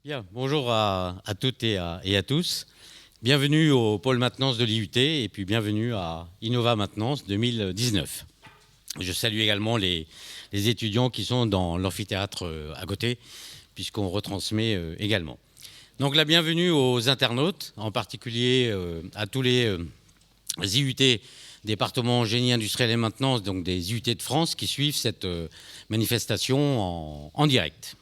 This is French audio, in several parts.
Bien, bonjour à toutes et à tous. Bienvenue au pôle maintenance de l'IUT et puis bienvenue à Innova Maintenance 2019. Je salue également les étudiants qui sont dans l'amphithéâtre à côté, puisqu'on retransmet également. Donc la bienvenue aux internautes, en particulier à tous les IUT, département génie industriel et maintenance, donc des IUT de France, qui suivent cette manifestation en direct.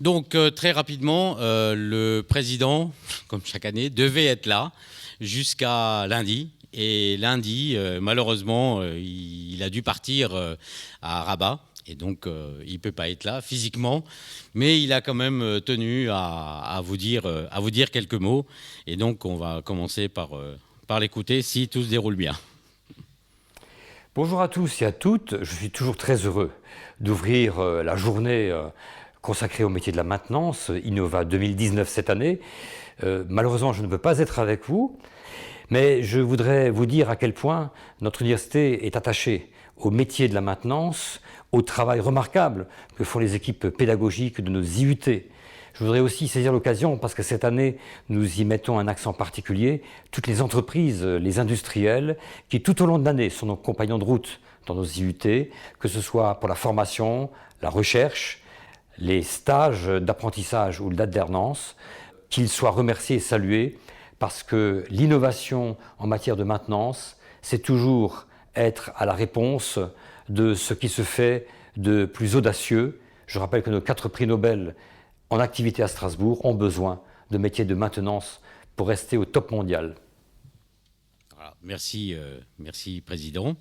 Donc très rapidement, le président, comme chaque année, devait être là jusqu'à lundi. Et lundi, malheureusement, il a dû partir à Rabat. Et donc, il ne peut pas être là physiquement. Mais il a quand même tenu à vous dire quelques mots. Et donc, on va commencer par l'écouter si tout se déroule bien. Bonjour à tous et à toutes. Je suis toujours très heureux d'ouvrir la journée consacrée au métier de la maintenance, Innova 2019 cette année. Malheureusement, je ne peux pas être avec vous, mais je voudrais vous dire à quel point notre université est attachée au métier de la maintenance, au travail remarquable que font les équipes pédagogiques de nos IUT. Je voudrais aussi saisir l'occasion, parce que cette année, nous y mettons un accent particulier, toutes les entreprises, les industriels, qui tout au long de l'année sont nos compagnons de route dans nos IUT, que ce soit pour la formation, la recherche, les stages d'apprentissage ou d'alternance, qu'ils soient remerciés et salués, parce que l'innovation en matière de maintenance, c'est toujours être à la réponse de ce qui se fait de plus audacieux. Je rappelle que nos 4 prix Nobel en activité à Strasbourg ont besoin de métiers de maintenance pour rester au top mondial. Voilà, merci, merci Président.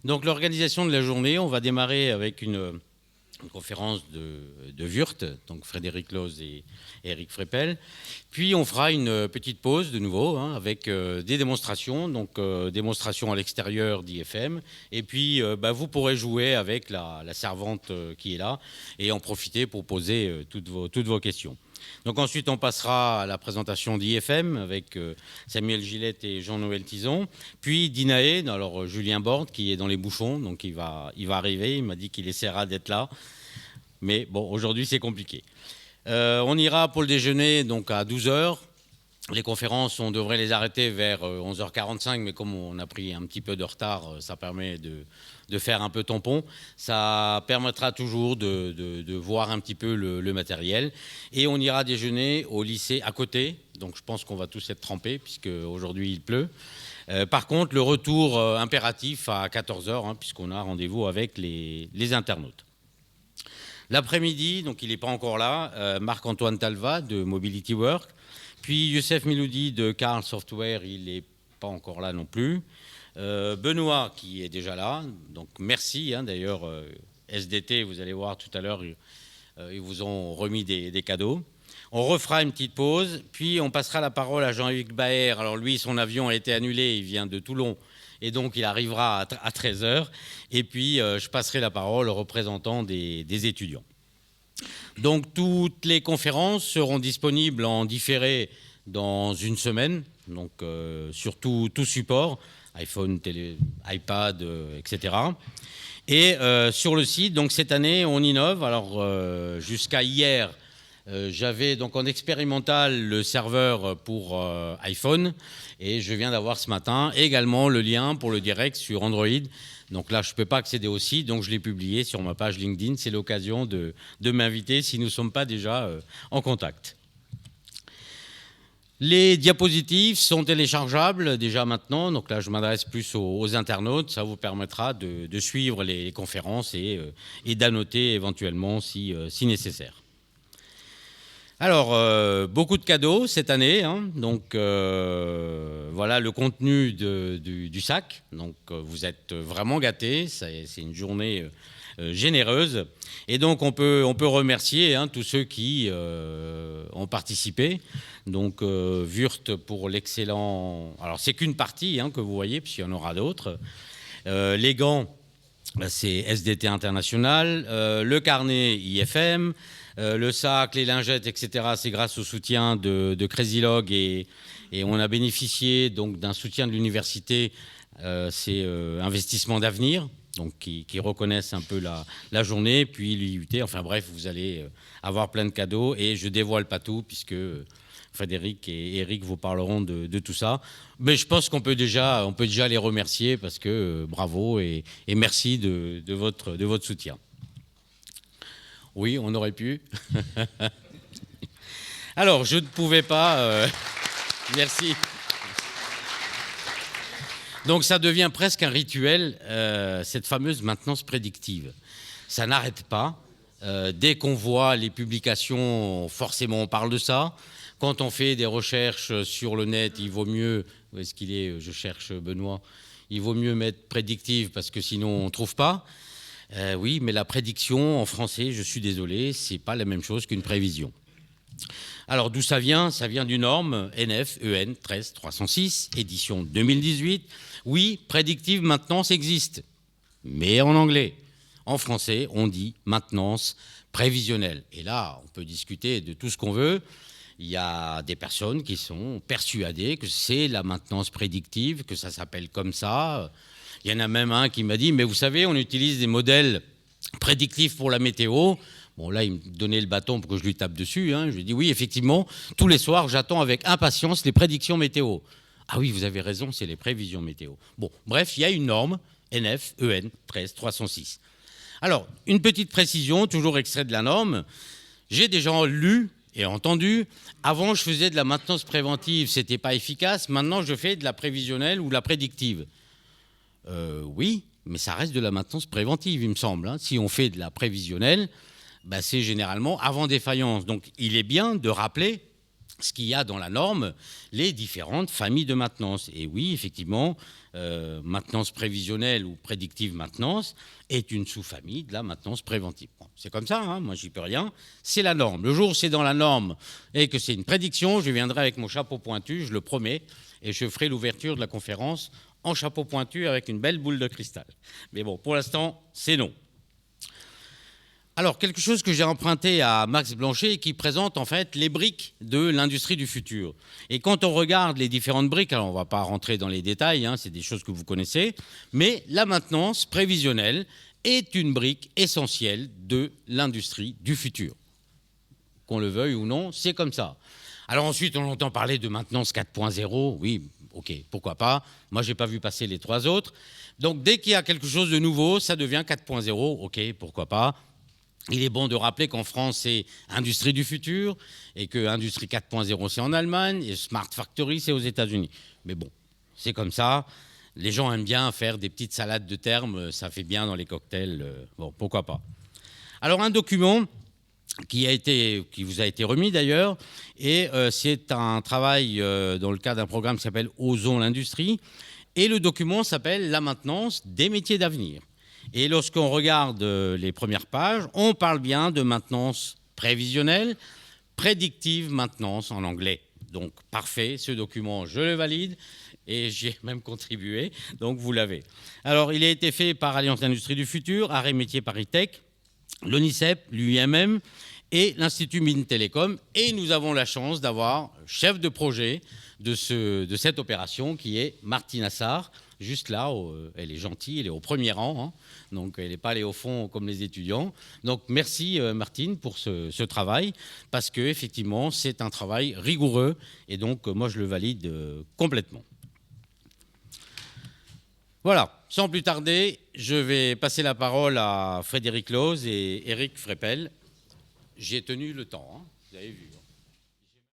Donc l'organisation de la journée, on va démarrer avec une conférence de Wurth, donc Frédéric Loz et Eric Freppel. Puis on fera une petite pause de nouveau avec des démonstrations, donc démonstrations à l'extérieur d'IFM. Et puis vous pourrez jouer avec la servante qui est là et en profiter pour poser toutes vos questions. Donc ensuite, on passera à la présentation d'IFM avec Samuel Gillette et Jean-Noël Tison. Puis Dinaé, alors Julien Borde qui est dans les bouchons, donc il va arriver. Il m'a dit qu'il essaiera d'être là. Mais bon, aujourd'hui, c'est compliqué. On ira pour le déjeuner donc à 12h. Les conférences, on devrait les arrêter vers 11h45, mais comme on a pris un petit peu de retard, ça permet de faire un peu tampon. Ça permettra toujours de voir un petit peu le matériel. Et on ira déjeuner au lycée à côté. Donc je pense qu'on va tous être trempés, puisque aujourd'hui il pleut. Par contre, le retour impératif à 14h, puisqu'on a rendez-vous avec les internautes. L'après-midi, donc il n'est pas encore là, Marc-Antoine Talva de Mobility Work. Puis Youssef Miloudi de Carl Software, il n'est pas encore là non plus. Benoît qui est déjà là, donc merci. D'ailleurs, SDT, vous allez voir tout à l'heure, ils vous ont remis des cadeaux. On refera une petite pause, puis on passera la parole à Jean-Luc Baer. Alors lui, son avion a été annulé, il vient de Toulon, et donc il arrivera à 13h. Et puis je passerai la parole aux représentants des étudiants. Donc toutes les conférences seront disponibles en différé dans une semaine, donc sur tout support, iPhone, iPad, etc. Et sur le site, donc cette année, on innove. Alors jusqu'à hier, j'avais donc en expérimental le serveur pour iPhone, et je viens d'avoir ce matin également le lien pour le direct sur Android. Donc là, je ne peux pas accéder au site, donc je l'ai publié sur ma page LinkedIn. C'est l'occasion de m'inviter si nous ne sommes pas déjà en contact. Les diapositives sont téléchargeables déjà maintenant. Donc là, je m'adresse plus aux internautes. Ça vous permettra de suivre les conférences et d'annoter éventuellement si nécessaire. Alors, beaucoup de cadeaux cette année. Donc, voilà le contenu du sac. Donc, vous êtes vraiment gâtés. C'est une journée généreuse. Et donc, on peut remercier tous ceux qui ont participé. Donc, Wurth pour l'excellent... Alors, c'est qu'une partie que vous voyez, puisqu'il y en aura d'autres. Les gants, c'est SDT International. Le carnet, IFM. Le sac, les lingettes, etc., c'est grâce au soutien de Crazy-Log et on a bénéficié donc d'un soutien de l'université, c'est Investissement d'avenir. donc qui reconnaissent un peu la journée, puis l'IUT. Enfin bref, vous allez avoir plein de cadeaux, et je dévoile pas tout, puisque Frédéric et Eric vous parleront de tout ça. Mais je pense qu'on peut déjà les remercier, parce que bravo et merci de votre soutien. Oui, on aurait pu. Alors, je ne pouvais pas... Merci. Donc, ça devient presque un rituel, cette fameuse maintenance prédictive. Ça n'arrête pas. Dès qu'on voit les publications, forcément, on parle de ça. Quand on fait des recherches sur le net, il vaut mieux... Où est-ce qu'il est? Je cherche Benoît. Il vaut mieux mettre prédictive, parce que sinon, on ne trouve pas. Oui, mais la prédiction, en français, je suis désolé, ce n'est pas la même chose qu'une prévision. Alors, d'où ça vient? Ça vient d'une norme NF EN 13306, édition 2018. Oui, prédictive maintenance existe, mais en anglais. En français, on dit maintenance prévisionnelle. Et là, on peut discuter de tout ce qu'on veut. Il y a des personnes qui sont persuadées que c'est la maintenance prédictive, que ça s'appelle comme ça. Il y en a même un qui m'a dit, mais vous savez, on utilise des modèles prédictifs pour la météo. Bon, là, il me donnait le bâton pour que je lui tape dessus. Je lui ai dit, oui, effectivement, tous les soirs, j'attends avec impatience les prédictions météo. Ah oui, vous avez raison, c'est les prévisions météo. Bon, bref, il y a une norme, NF EN 13306. Alors, une petite précision, toujours extrait de la norme. J'ai déjà lu et entendu, avant, je faisais de la maintenance préventive, c'était pas efficace. Maintenant, je fais de la prévisionnelle ou de la prédictive. Oui, mais ça reste de la maintenance préventive, il me semble. Si on fait de la prévisionnelle, c'est généralement avant défaillance. Donc, il est bien de rappeler ce qu'il y a dans la norme, les différentes familles de maintenance. Et oui, effectivement, maintenance prévisionnelle ou prédictive maintenance est une sous-famille de la maintenance préventive. Bon, c'est comme ça, moi j'y peux rien, c'est la norme. Le jour où c'est dans la norme et que c'est une prédiction, je viendrai avec mon chapeau pointu, je le promets, et je ferai l'ouverture de la conférence en chapeau pointu avec une belle boule de cristal. Mais bon, pour l'instant, c'est non. Alors, quelque chose que j'ai emprunté à Max Blanchet et qui présente en fait les briques de l'industrie du futur. Et quand on regarde les différentes briques, alors on ne va pas rentrer dans les détails, c'est des choses que vous connaissez, mais la maintenance prévisionnelle est une brique essentielle de l'industrie du futur. Qu'on le veuille ou non, c'est comme ça. Alors ensuite, on entend parler de maintenance 4.0, oui, ok, pourquoi pas. Moi, je n'ai pas vu passer les 3 autres. Donc, dès qu'il y a quelque chose de nouveau, ça devient 4.0, ok, pourquoi pas. Il est bon de rappeler qu'en France, c'est Industrie du futur et que Industrie 4.0, c'est en Allemagne et Smart Factory, c'est aux États-Unis. Mais bon, c'est comme ça. Les gens aiment bien faire des petites salades de termes. Ça fait bien dans les cocktails. Bon, pourquoi pas. Alors, un document qui vous a été remis d'ailleurs, et c'est un travail dans le cadre d'un programme qui s'appelle Osons l'industrie. Et le document s'appelle « La maintenance des métiers d'avenir ». Et lorsqu'on regarde les premières pages, on parle bien de maintenance prévisionnelle, prédictive maintenance en anglais. Donc, parfait, ce document, je le valide et j'y ai même contribué, donc vous l'avez. Alors, il a été fait par Alliance d'Industrie du Futur, Arrêt Métier Paris Tech, l'ONICEP, l'UIMM et l'Institut Mines Télécom. Et nous avons la chance d'avoir chef de projet de cette opération qui est Martine Assar, juste là, elle est gentille, elle est au premier rang, donc elle n'est pas allée au fond comme les étudiants. Donc merci Martine pour ce travail, parce qu'effectivement c'est un travail rigoureux, et donc moi je le valide complètement. Voilà, sans plus tarder, je vais passer la parole à Frédéric Loz et Eric Freppel. J'ai tenu le temps, vous avez vu.